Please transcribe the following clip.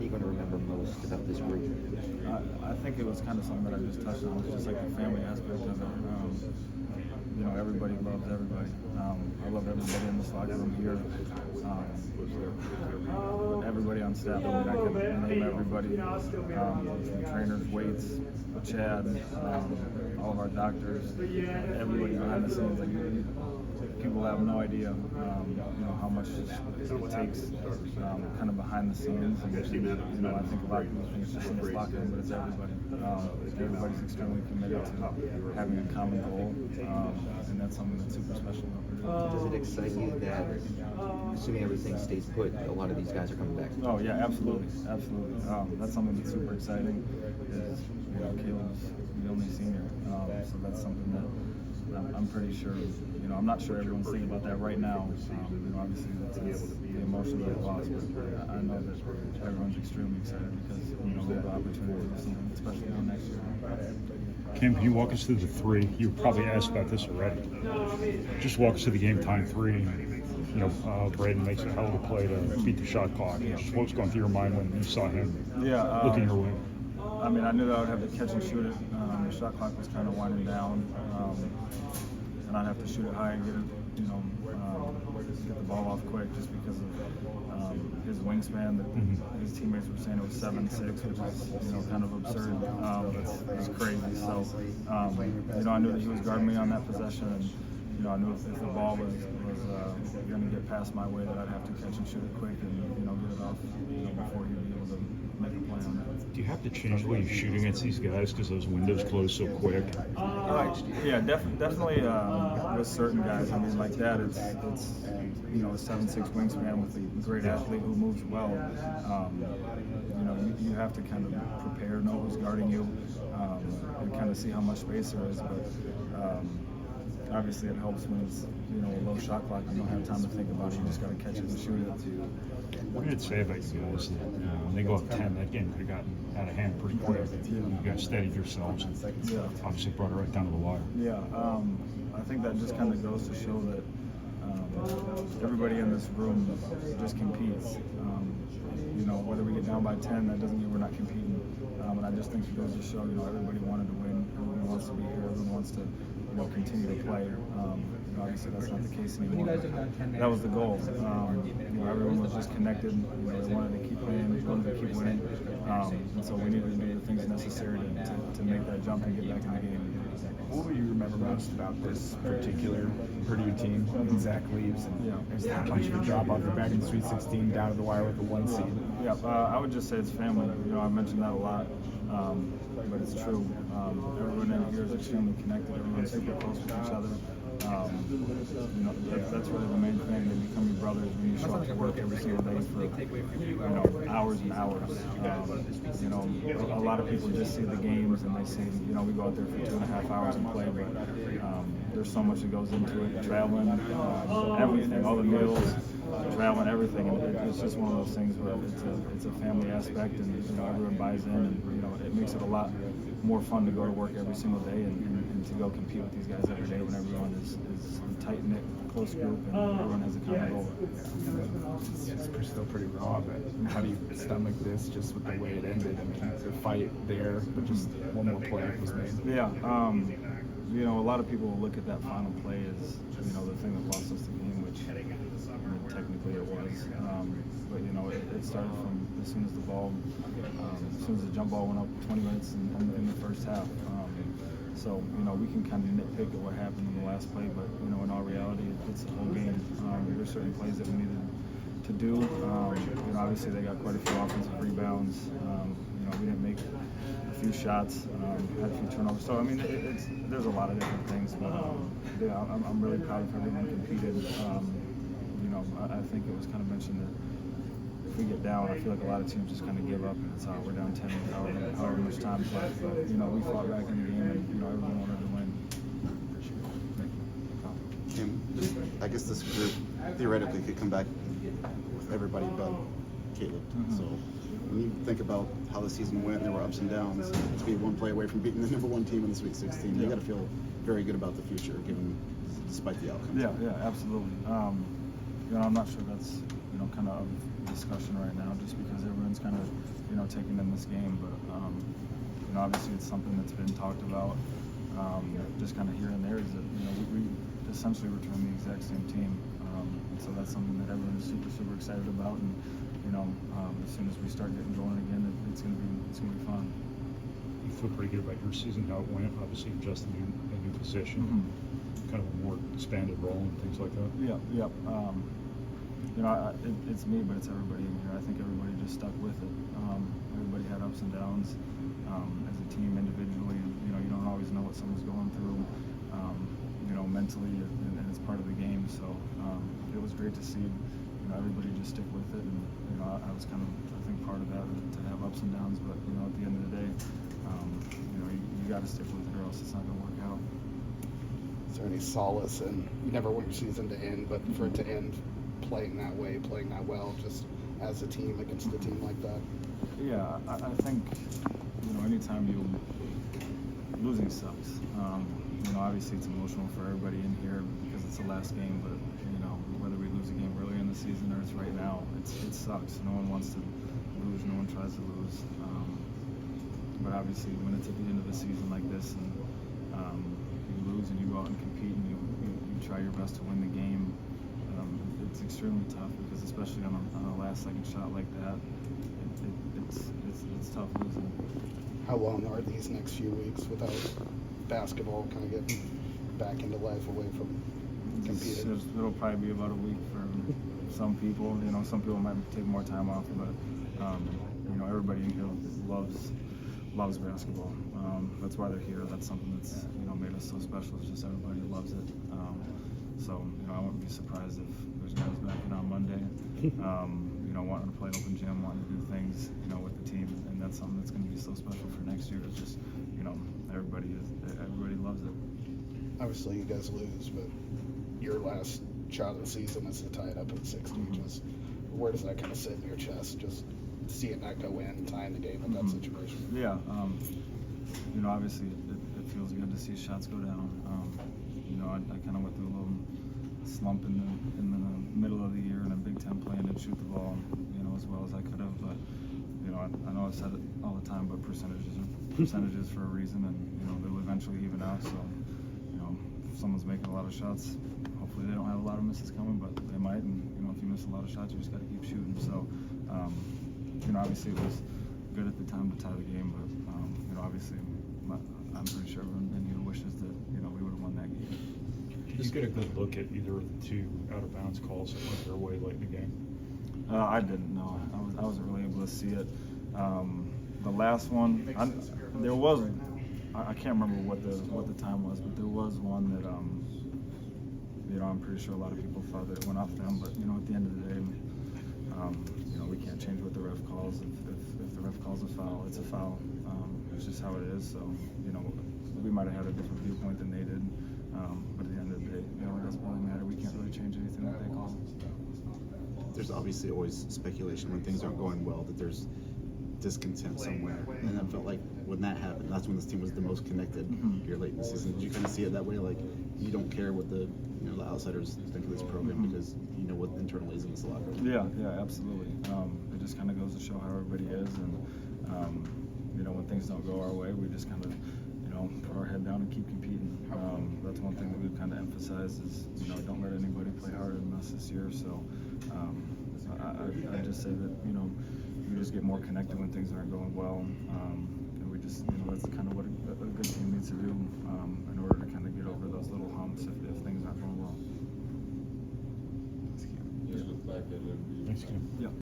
What are you going to remember most about this group? I think it was kind of something that I just touched on. It's just like the family aspect of it. Everybody loves everybody. I love everybody in this locker room here. Everybody on staff. I can name everybody. From trainers, weights, Chad, all of our doctors, everybody behind the scenes. People have no idea, how much it takes, kind of behind the scenes. And, I think a lot of people think it's just in this locker room, but it's everybody. Everybody's extremely committed to having a common goal, and that's something that's super special about Purdue. Does it excite you that, assuming everything stays put, a lot of these guys are coming back? Oh yeah, absolutely. That's something that's super exciting. Is Caleb's the only senior, so that's something that I'm pretty sure. I'm not sure everyone's thinking about that right now. Obviously it's the emotion of the loss, but I know that everyone's extremely excited because we have the opportunity to do something special next year. Cam, can you walk us through the three? You were probably asked about this already. Just walk us through the game time three. Braden makes a hell of a play to beat the shot clock. Just what was going through your mind when you saw him looking your way? I knew that I would have to catch and shoot it. The shot clock was kind of winding down, and I'd have to shoot it high and get it, get the ball off quick, just because of his wingspan. That his teammates were saying it was 7'6", which is kind of absurd. It's crazy. So I knew that he was guarding me on that possession, and I knew if the ball was going to get past my way, that I'd have to catch and shoot it quick and get it off before he'd be able to make a play on it. Do you have to change the way you shoot against these guys because those windows close so quick? Yeah, definitely with certain guys. Like that, it's a 7'6" wingspan with a great athlete who moves well. You have to kind of prepare, know who's guarding you, and kind of see how much space there is. But obviously, it helps when it's a low shot clock. You don't have time to think about it. You just got to catch it and shoot it. What did it say about you guys that when they go up 10, that game could have gotten out of hand pretty quick? You guys steadied yourselves and obviously brought it right down to the wire. Yeah, I think that just kind of goes to show that everybody in this room just competes. Whether we get down by 10, that doesn't mean we're not competing. And I just think it goes to show, everybody wanted to win. Everyone wants to be here. Everyone wants to, continue to play. Obviously, that's not the case anymore. That was the goal. Everyone was just connected. They wanted to keep playing. They wanted to keep winning. And so we needed to do the things necessary to make that jump and get back in the game. What will you remember most about this particular Purdue team when Zach leaves? There's that much of a drop off your back in Sweet 16 down to the wire with the 1 seed. Yeah, I would just say it's family. I mentioned that a lot, but it's true. Everyone in here is extremely connected. Everyone's super close with each other. That's really the main thing. They become your brothers when you show up to work every single day for hours and hours. A lot of people just see the games and they see we go out there for 2.5 hours and play, but there's so much that goes into it. Traveling, everything, all the meals, traveling, everything. And it's just one of those things where it's a family aspect, and everyone buys in, and it makes it a lot more fun to go to work every single day and to go compete with these guys every day when everyone is a tight-knit, close group, and everyone has a common goal. It's still pretty raw, but how do you stomach this just with the way it ended? The fight there, but just one more play was made. Yeah, a lot of people will look at that final play as the thing that lost us the game, which technically it was. But it started from as soon as the jump ball went up 20 minutes in the first half. So we can kind of nitpick at what happened in the last play, but in all reality, it's the whole game. There's certain plays that we needed to do. Obviously they got quite a few offensive rebounds. We didn't make a few shots, had a few turnovers. So there's a lot of different things, but I'm really proud of everyone who competed. I think it was kind of mentioned that if we get down, I feel like a lot of teams just kind of give up, and it's we're down 10 with however much time left. But we fought back in the game, and everyone wanted to win. I guess this group theoretically could come back with everybody but Caleb. So when you think about how the season went, there were ups and downs. To be one play away from beating the #1 team in the Sweet 16, you got to feel very good about the future, despite the outcome. Yeah, absolutely. I'm not sure that's kind of discussion right now, just because everyone's kind of, taking in this game. But obviously it's something that's been talked about, just kind of here and there. Is that we essentially return the exact same team, and so that's something that everyone is super excited about. And as soon as we start getting going again, it's gonna be fun. You feel pretty good about your season, how it went. Obviously, just a new position, kind of a more expanded role and things like that. Yeah. It's me, but it's everybody in here. I think everybody just stuck with it. Everybody had ups and downs. As a team, individually, you don't always know what someone's going through, mentally, and it's part of the game. So it was great to see, everybody just stick with it. And I was kind of, I think, part of that, to have ups and downs. But at the end of the day, you got to stick with it, or else it's not going to work out. Is there any solace in, you never want your season to end, but for it to end playing that way, playing that well, just as a team against a team like that? Yeah, I think, anytime losing sucks. Obviously it's emotional for everybody in here because it's the last game, but, whether we lose a game earlier in the season or it's right now, it sucks. No one wants to lose, no one tries to lose. But obviously when it's at the end of the season like this, and you lose and you go out and compete and you try your best to win the game, it's extremely tough, because especially on a last second shot like that, it's tough losing. How long are these next few weeks without basketball kind of getting back into life away from competing? It'll probably be about a week for some people. Some people might take more time off, but everybody in here loves basketball. That's why they're here. That's something that's made us so special. It's just everybody loves it. So I wouldn't be surprised if there's guys back in on Monday, wanting to play open gym, wanting to do things with the team, and that's something that's going to be so special for next year. It's just everybody loves it. Obviously you guys lose, but your last shot of the season is to tie it up at 60. Just where does that kind of sit in your chest, just seeing that go in, tying the game in that situation? Yeah, obviously it feels good to see shots go down. I kind of went through a little slump in the middle of the year in a Big Ten play, and didn't shoot the ball as well as I could have. But I know I've said it all the time, but percentages are percentages for a reason, and they'll eventually even out. So if someone's making a lot of shots, hopefully they don't have a lot of misses coming, but they might. And if you miss a lot of shots, you just got to keep shooting. So obviously it was good at the time to tie the game, but obviously I'm pretty sure everyone in here wishes that we would have won that game. Did you get a good look at either of the two out of bounds calls that went their way late in the game? I didn't know. I wasn't really able to see it. The last one, there was. I can't remember what the time was, but there was one that I'm pretty sure a lot of people thought that it went off them. But at the end of the day, we can't change what the ref calls. If the ref calls a foul, it's a foul. It's just how it is. So we might have had a different viewpoint than they did. But at the end of the day, it doesn't really matter. We can't really change anything that they call. There's obviously always speculation when things aren't going well that there's discontent somewhere, and I felt like when that happened, that's when this team was the most connected here late in the season. Did you kind of see it that way? Like, you don't care what the outsiders think of this program because you know what internally is in this locker room. Yeah, absolutely. It just kind of goes to show how everybody is, and when things don't go our way, we just kind of put our head down and keep competing. That's one thing that we've kind of emphasized is don't let anybody play harder than us this year. So I just say that we just get more connected when things aren't going well, and we just that's kind of what a good team needs to do in order to kind of get over those little humps if things aren't going well. Thanks, Cam. Yeah.